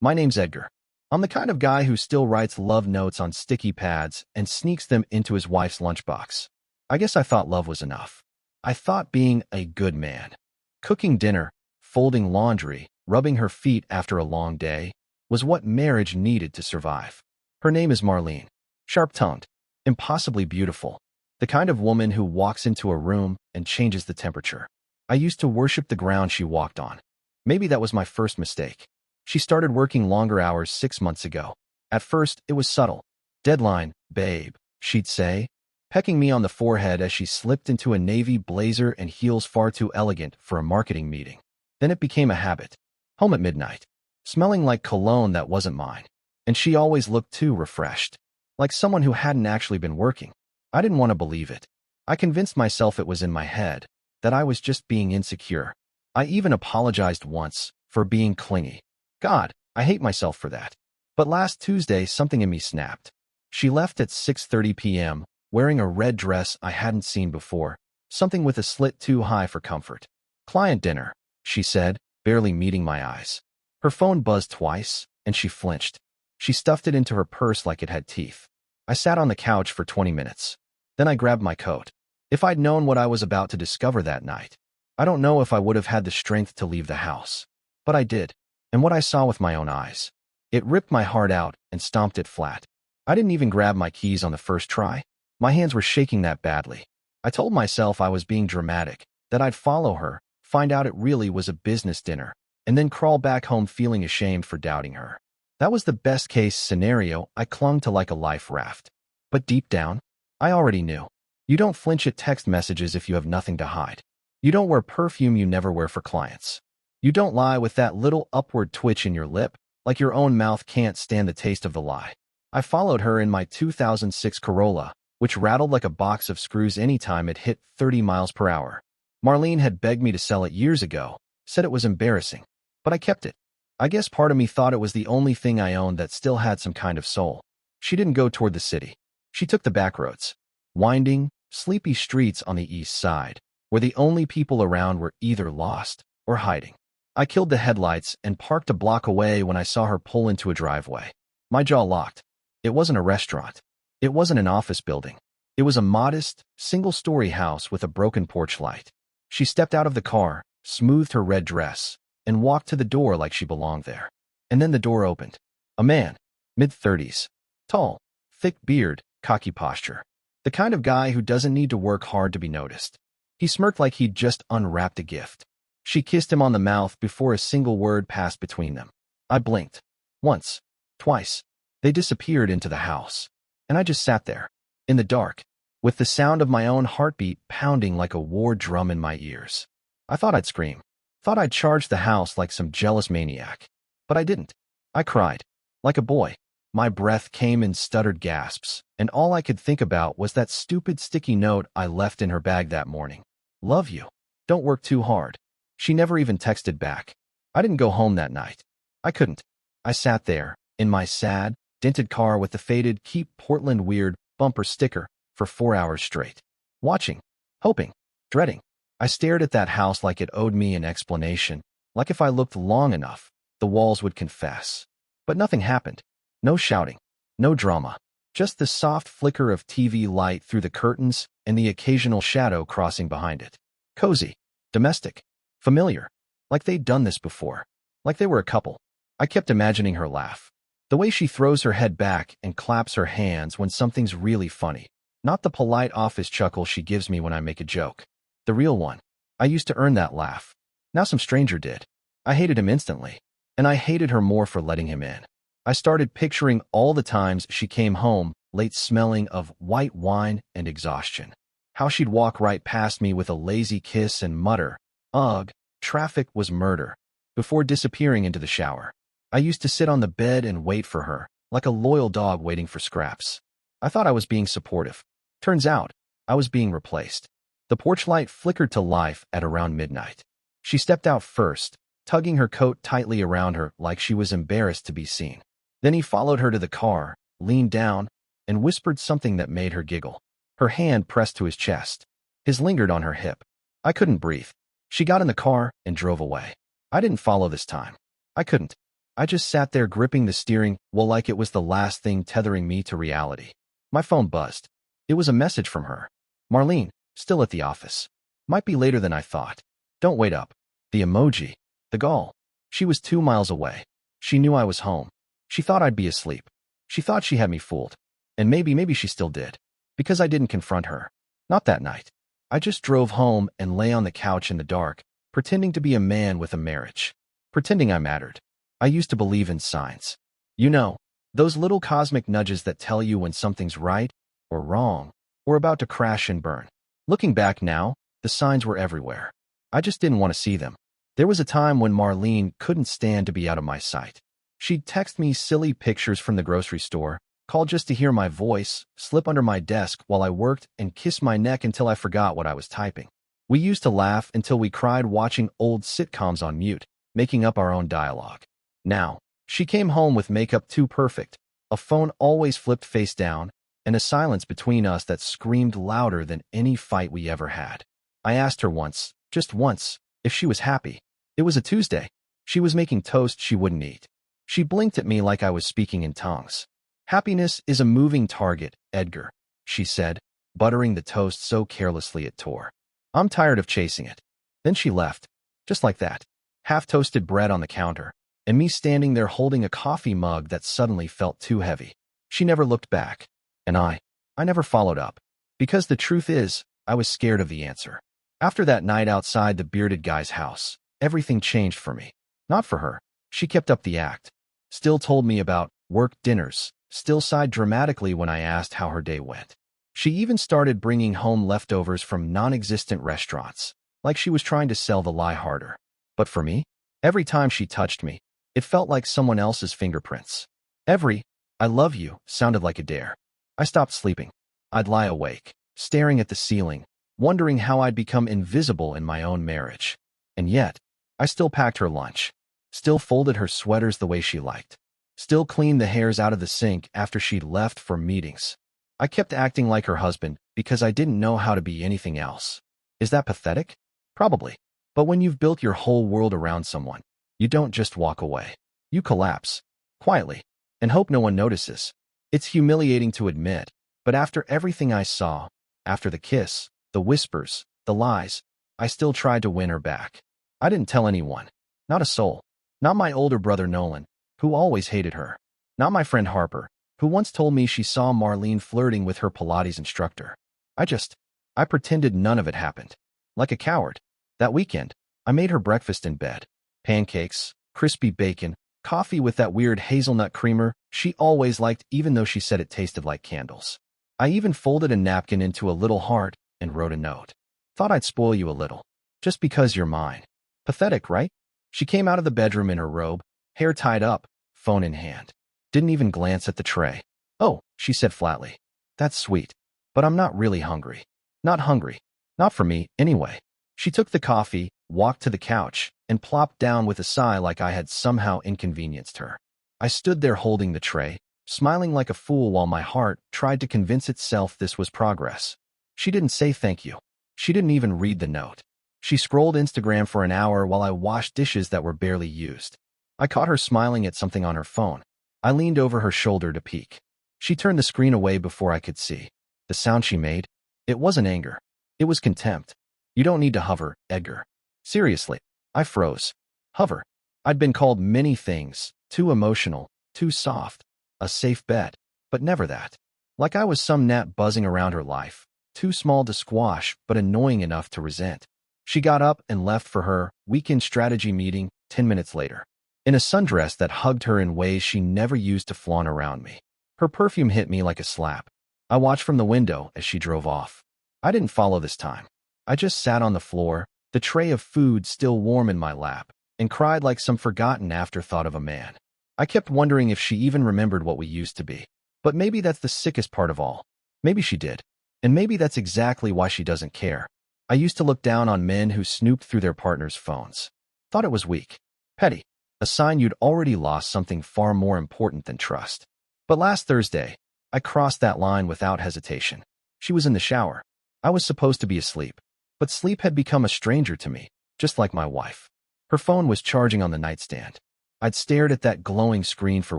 My name's Edgar. I'm the kind of guy who still writes love notes on sticky pads and sneaks them into his wife's lunchbox. I guess I thought love was enough. I thought being a good man, cooking dinner, folding laundry, rubbing her feet after a long day, was what marriage needed to survive. Her name is Marlene. Sharp-tongued, impossibly beautiful, the kind of woman who walks into a room and changes the temperature. I used to worship the ground she walked on. Maybe that was my first mistake. She started working longer hours 6 months ago. At first, it was subtle. "Deadline, babe," she'd say, pecking me on the forehead as she slipped into a navy blazer and heels far too elegant for a marketing meeting. Then it became a habit. Home at midnight, smelling like cologne that wasn't mine. And she always looked too refreshed, like someone who hadn't actually been working. I didn't want to believe it. I convinced myself it was in my head, that I was just being insecure. I even apologized once for being clingy. God, I hate myself for that. But last Tuesday, something in me snapped. She left at 6:30 p.m., wearing a red dress I hadn't seen before, something with a slit too high for comfort. "Client dinner," she said, barely meeting my eyes. Her phone buzzed twice, and she flinched. She stuffed it into her purse like it had teeth. I sat on the couch for 20 minutes. Then I grabbed my coat. If I'd known what I was about to discover that night, I don't know if I would have had the strength to leave the house. But I did. And what I saw with my own eyes, it ripped my heart out and stomped it flat. I didn't even grab my keys on the first try. My hands were shaking that badly. I told myself I was being dramatic, that I'd follow her, find out it really was a business dinner, and then crawl back home feeling ashamed for doubting her. That was the best-case scenario I clung to like a life raft. But deep down, I already knew. You don't flinch at text messages if you have nothing to hide. You don't wear perfume you never wear for clients. You don't lie with that little upward twitch in your lip, like your own mouth can't stand the taste of the lie. I followed her in my 2006 Corolla, which rattled like a box of screws anytime it hit 30 miles per hour. Marlene had begged me to sell it years ago, said it was embarrassing, but I kept it. I guess part of me thought it was the only thing I owned that still had some kind of soul. She didn't go toward the city. She took the back roads, winding, sleepy streets on the east side, where the only people around were either lost or hiding. I killed the headlights and parked a block away when I saw her pull into a driveway. My jaw locked. It wasn't a restaurant. It wasn't an office building. It was a modest, single-story house with a broken porch light. She stepped out of the car, smoothed her red dress, and walked to the door like she belonged there. And then the door opened. A man, mid-30s, tall, thick beard, cocky posture. The kind of guy who doesn't need to work hard to be noticed. He smirked like he'd just unwrapped a gift. She kissed him on the mouth before a single word passed between them. I blinked. Once. Twice. They disappeared into the house. And I just sat there, in the dark, with the sound of my own heartbeat pounding like a war drum in my ears. I thought I'd scream. Thought I'd charge the house like some jealous maniac. But I didn't. I cried. Like a boy. My breath came in stuttered gasps, and all I could think about was that stupid sticky note I left in her bag that morning. "Love you. Don't work too hard." She never even texted back. I didn't go home that night. I couldn't. I sat there, in my sad, dented car with the faded "Keep Portland Weird" bumper sticker, for 4 hours straight. Watching. Hoping. Dreading. I stared at that house like it owed me an explanation, like if I looked long enough, the walls would confess. But nothing happened. No shouting. No drama. Just the soft flicker of TV light through the curtains and the occasional shadow crossing behind it. Cozy. Domestic. Familiar. Like they'd done this before. Like they were a couple. I kept imagining her laugh. The way she throws her head back and claps her hands when something's really funny. Not the polite office chuckle she gives me when I make a joke. The real one. I used to earn that laugh. Now some stranger did. I hated him instantly. And I hated her more for letting him in. I started picturing all the times she came home, late smelling of white wine and exhaustion. How she'd walk right past me with a lazy kiss and mutter, "Ugh, traffic was murder," before disappearing into the shower. I used to sit on the bed and wait for her, like a loyal dog waiting for scraps. I thought I was being supportive. Turns out, I was being replaced. The porch light flickered to life at around midnight. She stepped out first, tugging her coat tightly around her like she was embarrassed to be seen. Then he followed her to the car, leaned down, and whispered something that made her giggle. Her hand pressed to his chest. His lingered on her hip. I couldn't breathe. She got in the car and drove away. I didn't follow this time. I couldn't. I just sat there gripping the steering wheel like it was the last thing tethering me to reality. My phone buzzed. It was a message from her. Marlene, still at the office. Might be later than I thought. Don't wait up. The emoji. The gall. She was 2 miles away. She knew I was home. She thought I'd be asleep. She thought she had me fooled. And maybe she still did. Because I didn't confront her. Not that night. I just drove home and lay on the couch in the dark, pretending to be a man with a marriage. Pretending I mattered. I used to believe in signs. You know, those little cosmic nudges that tell you when something's right or wrong or about to crash and burn. Looking back now, the signs were everywhere. I just didn't want to see them. There was a time when Marlene couldn't stand to be out of my sight. She'd text me silly pictures from the grocery store, call just to hear my voice, slip under my desk while I worked, and kiss my neck until I forgot what I was typing. We used to laugh until we cried watching old sitcoms on mute, making up our own dialogue. Now, she came home with makeup too perfect, a phone always flipped face down, and a silence between us that screamed louder than any fight we ever had. I asked her once, just once, if she was happy. It was a Tuesday. She was making toast she wouldn't eat. She blinked at me like I was speaking in tongues. Happiness is a moving target, Edgar, she said, buttering the toast so carelessly it tore. I'm tired of chasing it. Then she left, just like that, half-toasted bread on the counter, and me standing there holding a coffee mug that suddenly felt too heavy. She never looked back, and I never followed up. Because the truth is, I was scared of the answer. After that night outside the bearded guy's house, everything changed for me. Not for her. She kept up the act. Still told me about work dinners, still sighed dramatically when I asked how her day went. She even started bringing home leftovers from non-existent restaurants, like she was trying to sell the lie harder. But for me, every time she touched me, it felt like someone else's fingerprints. Every "I love you" sounded like a dare. I stopped sleeping. I'd lie awake, staring at the ceiling, wondering how I'd become invisible in my own marriage. And yet, I still packed her lunch, still folded her sweaters the way she liked, still cleaned the hairs out of the sink after she'd left for meetings. I kept acting like her husband because I didn't know how to be anything else. Is that pathetic? Probably. But when you've built your whole world around someone, you don't just walk away. You collapse, quietly, and hope no one notices. It's humiliating to admit, but after everything I saw, after the kiss, the whispers, the lies, I still tried to win her back. I didn't tell anyone. Not a soul. Not my older brother Nolan, who always hated her. Not my friend Harper, who once told me she saw Marlene flirting with her Pilates instructor. I pretended none of it happened. Like a coward. That weekend, I made her breakfast in bed. Pancakes, crispy bacon, coffee with that weird hazelnut creamer she always liked even though she said it tasted like candles. I even folded a napkin into a little heart and wrote a note. Thought I'd spoil you a little. Just because you're mine. Pathetic, right? She came out of the bedroom in her robe, hair tied up, phone in hand. Didn't even glance at the tray. Oh, she said flatly. That's sweet. But I'm not really hungry. Not hungry. Not for me, anyway. She took the coffee, walked to the couch, and plopped down with a sigh like I had somehow inconvenienced her. I stood there holding the tray, smiling like a fool while my heart tried to convince itself this was progress. She didn't say thank you. She didn't even read the note. She scrolled Instagram for an hour while I washed dishes that were barely used. I caught her smiling at something on her phone. I leaned over her shoulder to peek. She turned the screen away before I could see. The sound she made, it wasn't anger. It was contempt. You don't need to hover, Edgar. Seriously, I froze. Hover. I'd been called many things, too emotional, too soft, a safe bet, but never that. Like I was some gnat buzzing around her life, too small to squash but annoying enough to resent. She got up and left for her weekend strategy meeting 10 minutes later, in a sundress that hugged her in ways she never used to flaunt around me. Her perfume hit me like a slap. I watched from the window as she drove off. I didn't follow this time. I just sat on the floor, the tray of food still warm in my lap, and cried like some forgotten afterthought of a man. I kept wondering if she even remembered what we used to be. But maybe that's the sickest part of all. Maybe she did. And maybe that's exactly why she doesn't care. I used to look down on men who snooped through their partners' phones. Thought it was weak. Petty. A sign you'd already lost something far more important than trust. But last Thursday, I crossed that line without hesitation. She was in the shower. I was supposed to be asleep. But sleep had become a stranger to me, just like my wife. Her phone was charging on the nightstand. I'd stared at that glowing screen for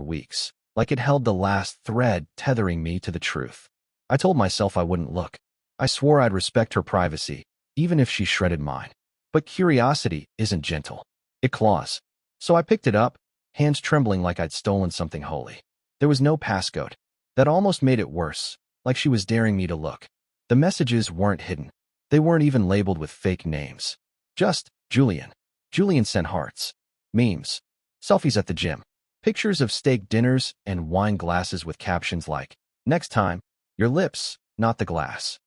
weeks, like it held the last thread tethering me to the truth. I told myself I wouldn't look. I swore I'd respect her privacy, even if she shredded mine. But curiosity isn't gentle. It claws. So I picked it up, hands trembling like I'd stolen something holy. There was no passcode. That almost made it worse, like she was daring me to look. The messages weren't hidden. They weren't even labeled with fake names. Just Julian. Julian sent hearts, memes, selfies at the gym, pictures of steak dinners and wine glasses with captions like, "Next time, your lips, not the glass."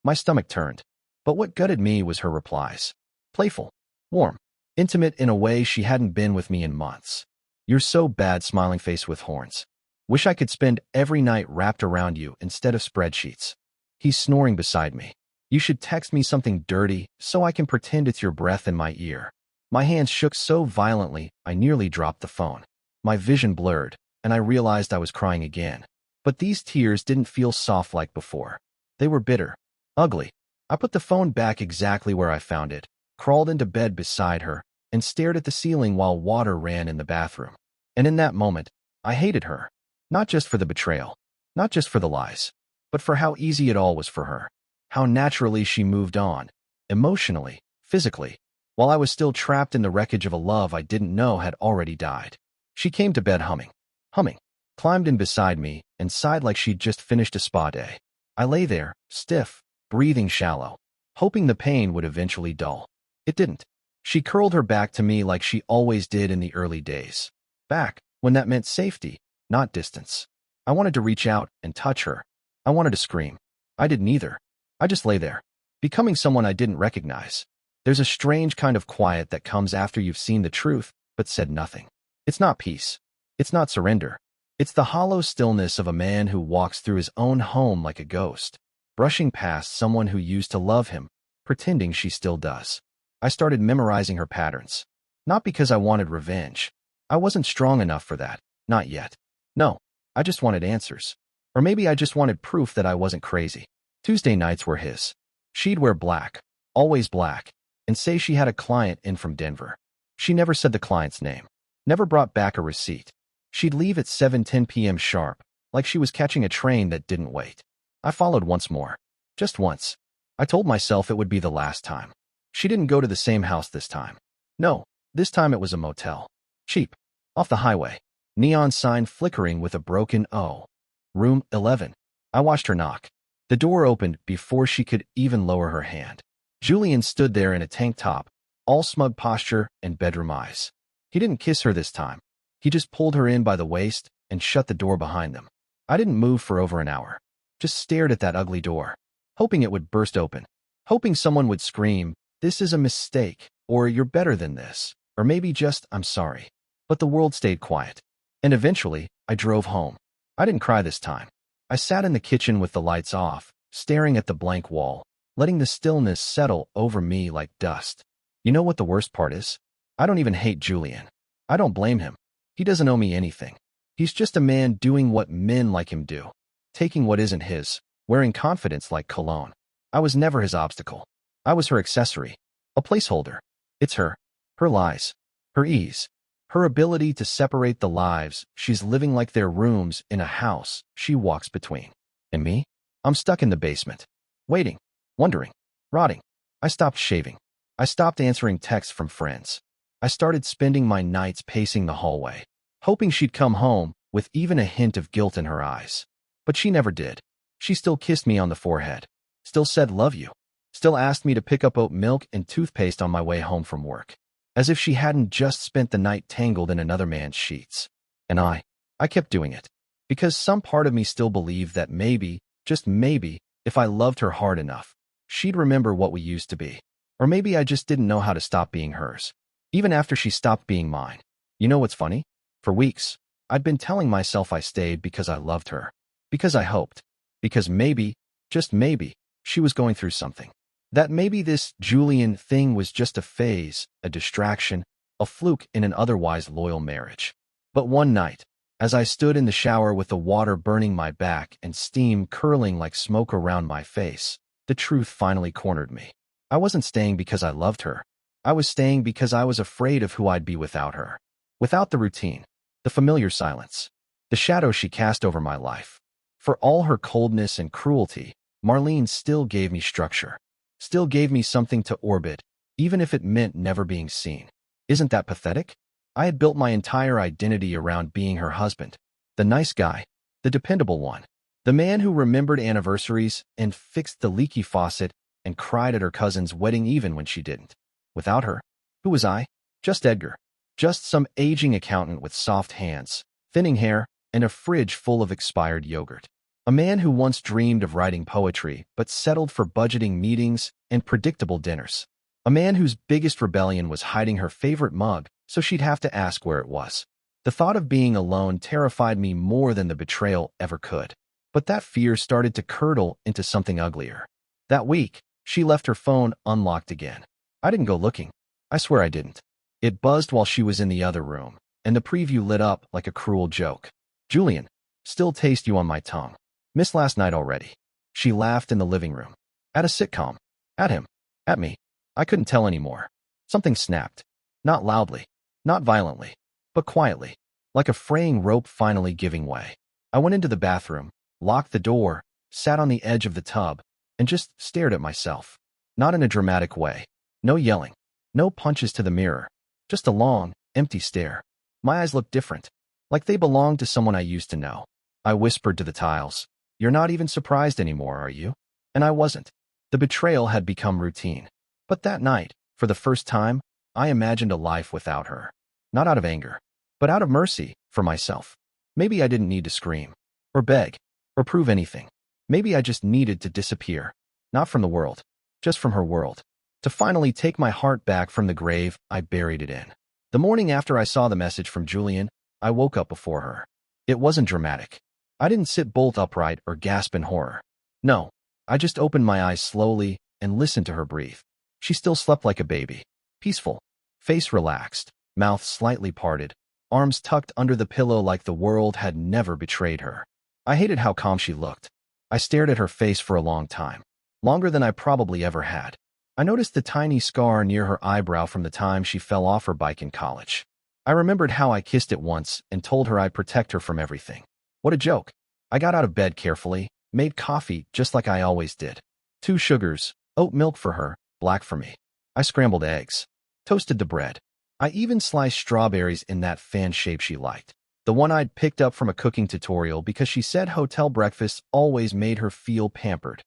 My stomach turned. But what gutted me was her replies. Playful, warm, intimate in a way she hadn't been with me in months. "You're so bad," smiling face with horns. "Wish I could spend every night wrapped around you instead of spreadsheets." He's snoring beside me. "You should text me something dirty so I can pretend it's your breath in my ear." My hands shook so violently I nearly dropped the phone. My vision blurred, and I realized I was crying again. But these tears didn't feel soft like before. They were bitter, ugly. I put the phone back exactly where I found it, crawled into bed beside her, and stared at the ceiling while water ran in the bathroom. And in that moment, I hated her. Not just for the betrayal, not just for the lies, but for how easy it all was for her. How naturally she moved on, emotionally, physically, while I was still trapped in the wreckage of a love I didn't know had already died. She came to bed humming, climbed in beside me, and sighed like she'd just finished a spa day. I lay there, stiff, breathing shallow, hoping the pain would eventually dull. It didn't. She curled her back to me like she always did in the early days. Back, when that meant safety, not distance. I wanted to reach out and touch her. I wanted to scream. I didn't either. I just lay there, becoming someone I didn't recognize. There's a strange kind of quiet that comes after you've seen the truth, but said nothing. It's not peace. It's not surrender. It's the hollow stillness of a man who walks through his own home like a ghost, brushing past someone who used to love him, pretending she still does. I started memorizing her patterns. Not because I wanted revenge. I wasn't strong enough for that. Not yet. No, I just wanted answers. Or maybe I just wanted proof that I wasn't crazy. Tuesday nights were his. She'd wear black, always black, and say she had a client in from Denver. She never said the client's name. Never brought back a receipt. She'd leave at 7:10 p.m. sharp, like she was catching a train that didn't wait. I followed once more. Just once. I told myself it would be the last time. She didn't go to the same house this time. No, this time it was a motel. Cheap. Off the highway. Neon sign flickering with a broken O. Room 11. I watched her knock. The door opened before she could even lower her hand. Julian stood there in a tank top, all smug posture and bedroom eyes. He didn't kiss her this time. He just pulled her in by the waist and shut the door behind them. I didn't move for over an hour. Just stared at that ugly door, hoping it would burst open. Hoping someone would scream, "This is a mistake," or "You're better than this," or maybe just, "I'm sorry." But the world stayed quiet. And eventually, I drove home. I didn't cry this time. I sat in the kitchen with the lights off, staring at the blank wall, letting the stillness settle over me like dust. You know what the worst part is? I don't even hate Julian. I don't blame him. He doesn't owe me anything. He's just a man doing what men like him do, taking what isn't his, wearing confidence like cologne. I was never his obstacle. I was her accessory, a placeholder. It's her lies, her ease, her ability to separate the lives she's living like they're rooms in a house she walks between. And me? I'm stuck in the basement, waiting, wondering, rotting. I stopped shaving. I stopped answering texts from friends. I started spending my nights pacing the hallway, hoping she'd come home with even a hint of guilt in her eyes. But she never did. She still kissed me on the forehead, still said love you, still asked me to pick up oat milk and toothpaste on my way home from work, as if she hadn't just spent the night tangled in another man's sheets. And I kept doing it, because some part of me still believed that maybe, just maybe, if I loved her hard enough, she'd remember what we used to be. Or maybe I just didn't know how to stop being hers, even after she stopped being mine. You know what's funny? For weeks, I'd been telling myself I stayed because I loved her, because I hoped, because maybe, just maybe, she was going through something. That maybe this Julian thing was just a phase, a distraction, a fluke in an otherwise loyal marriage. But one night, as I stood in the shower with the water burning my back and steam curling like smoke around my face, the truth finally cornered me. I wasn't staying because I loved her. I was staying because I was afraid of who I'd be without her. Without the routine, the familiar silence, the shadow she cast over my life. For all her coldness and cruelty, Marlene still gave me structure, still gave me something to orbit, even if it meant never being seen. Isn't that pathetic? I had built my entire identity around being her husband, the nice guy, the dependable one, the man who remembered anniversaries and fixed the leaky faucet and cried at her cousin's wedding even when she didn't. Without her, who was I? Just Edgar. Just some aging accountant with soft hands, thinning hair, and a fridge full of expired yogurt. A man who once dreamed of writing poetry but settled for budgeting meetings and predictable dinners. A man whose biggest rebellion was hiding her favorite mug so she'd have to ask where it was. The thought of being alone terrified me more than the betrayal ever could. But that fear started to curdle into something uglier. That week, she left her phone unlocked again. I didn't go looking. I swear I didn't. It buzzed while she was in the other room, and the preview lit up like a cruel joke. Julian, still taste you on my tongue. Missed last night already. She laughed in the living room. At a sitcom. At him. At me. I couldn't tell anymore. Something snapped. Not loudly. Not violently. But quietly. Like a fraying rope finally giving way. I went into the bathroom, locked the door, sat on the edge of the tub, and just stared at myself. Not in a dramatic way. No yelling. No punches to the mirror. Just a long, empty stare. My eyes looked different. Like they belonged to someone I used to know. I whispered to the tiles. You're not even surprised anymore, are you? And I wasn't. The betrayal had become routine. But that night, for the first time, I imagined a life without her. Not out of anger, but out of mercy, for myself. Maybe I didn't need to scream, or beg, or prove anything. Maybe I just needed to disappear. Not from the world, just from her world. To finally take my heart back from the grave I buried it in. The morning after I saw the message from Julian, I woke up before her. It wasn't dramatic. I didn't sit bolt upright or gasp in horror. No, I just opened my eyes slowly and listened to her breathe. She still slept like a baby. Peaceful. Face relaxed. Mouth slightly parted. Arms tucked under the pillow like the world had never betrayed her. I hated how calm she looked. I stared at her face for a long time. Longer than I probably ever had. I noticed the tiny scar near her eyebrow from the time she fell off her bike in college. I remembered how I kissed it once and told her I'd protect her from everything. What a joke. I got out of bed carefully, made coffee just like I always did. 2 sugars, oat milk for her, black for me. I scrambled eggs. Toasted the bread. I even sliced strawberries in that fan shape she liked. The one I'd picked up from a cooking tutorial because she said hotel breakfasts always made her feel pampered.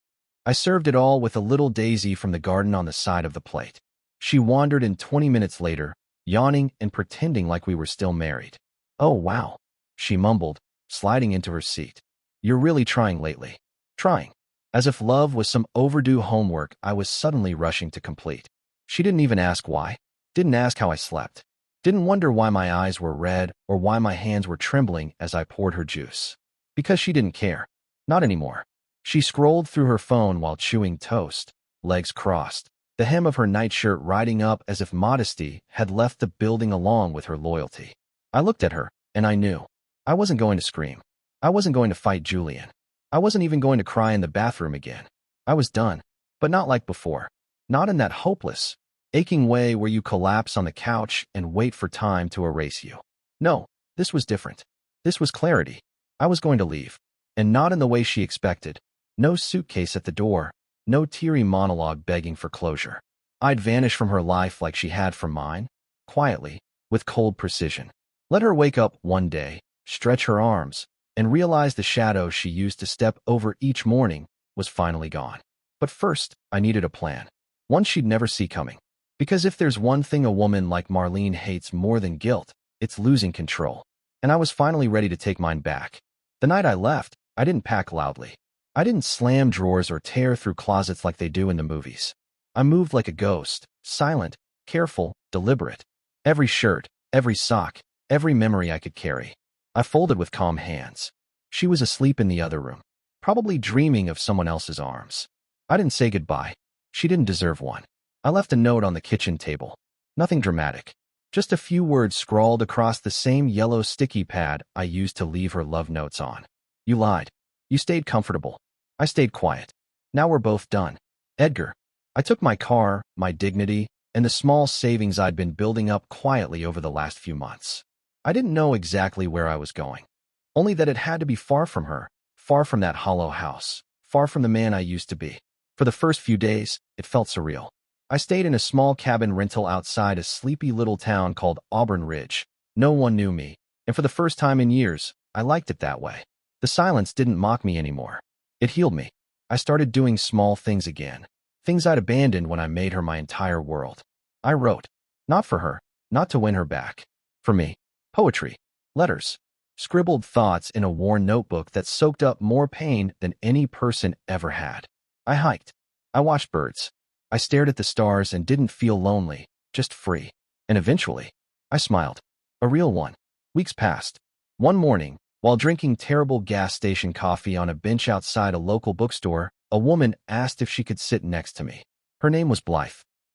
I served it all with a little daisy from the garden on the side of the plate. She wandered in 20 minutes later, yawning and pretending like we were still married. Oh, wow, she mumbled, sliding into her seat. You're really trying lately. Trying. As if love was some overdue homework I was suddenly rushing to complete. She didn't even ask why. Didn't ask how I slept. Didn't wonder why my eyes were red or why my hands were trembling as I poured her juice. Because she didn't care. Not anymore. She scrolled through her phone while chewing toast, legs crossed, the hem of her nightshirt riding up as if modesty had left the building along with her loyalty. I looked at her, and I knew. I wasn't going to scream. I wasn't going to fight Julian. I wasn't even going to cry in the bathroom again. I was done. But not like before. Not in that hopeless, aching way where you collapse on the couch and wait for time to erase you. No, this was different. This was clarity. I was going to leave. And not in the way she expected. No suitcase at the door. No teary monologue begging for closure. I'd vanish from her life like she had from mine. Quietly, with cold precision. Let her wake up one day, stretch her arms, and realize the shadow she used to step over each morning was finally gone. But first, I needed a plan. One she'd never see coming. Because if there's one thing a woman like Marlene hates more than guilt, it's losing control. And I was finally ready to take mine back. The night I left, I didn't pack loudly. I didn't slam drawers or tear through closets like they do in the movies. I moved like a ghost, silent, careful, deliberate. Every shirt, every sock, every memory I could carry. I folded with calm hands. She was asleep in the other room, probably dreaming of someone else's arms. I didn't say goodbye. She didn't deserve one. I left a note on the kitchen table. Nothing dramatic. Just a few words scrawled across the same yellow sticky pad I used to leave her love notes on. You lied. You stayed comfortable. I stayed quiet. Now we're both done. Edgar. I took my car, my dignity, and the small savings I'd been building up quietly over the last few months. I didn't know exactly where I was going, only that it had to be far from her, far from that hollow house, far from the man I used to be. For the first few days, it felt surreal. I stayed in a small cabin rental outside a sleepy little town called Auburn Ridge. No one knew me, and for the first time in years, I liked it that way. The silence didn't mock me anymore. It healed me. I started doing small things again, things I'd abandoned when I made her my entire world. I wrote, not for her, not to win her back. For me, poetry, letters, scribbled thoughts in a worn notebook that soaked up more pain than any person ever had. I hiked. I watched birds. I stared at the stars and didn't feel lonely, just free. And eventually, I smiled. A real one. Weeks passed. One morning, while drinking terrible gas station coffee on a bench outside a local bookstore, a woman asked if she could sit next to me. Her name was Blythe.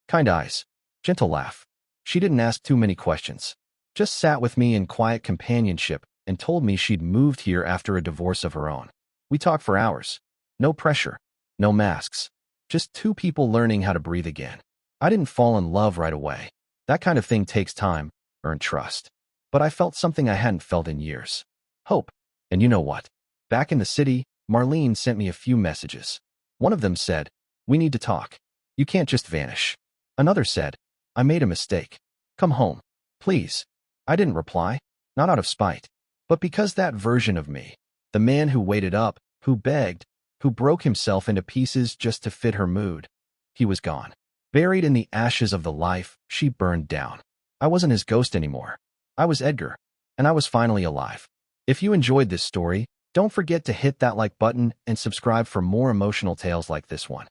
Kind eyes. Gentle laugh. She didn't ask too many questions. Just sat with me in quiet companionship and told me she'd moved here after a divorce of her own. We talked for hours. No pressure. No masks. Just two people learning how to breathe again. I didn't fall in love right away. That kind of thing takes time, earn trust. But I felt something I hadn't felt in years. Hope. And you know what? Back in the city, Marlene sent me a few messages. One of them said, "We need to talk. You can't just vanish." Another said, "I made a mistake. Come home. Please." I didn't reply, not out of spite, but because that version of me, the man who waited up, who begged, who broke himself into pieces just to fit her mood, he was gone. Buried in the ashes of the life she burned down. I wasn't his ghost anymore. I was Edgar, and I was finally alive. If you enjoyed this story, don't forget to hit that like button and subscribe for more emotional tales like this one.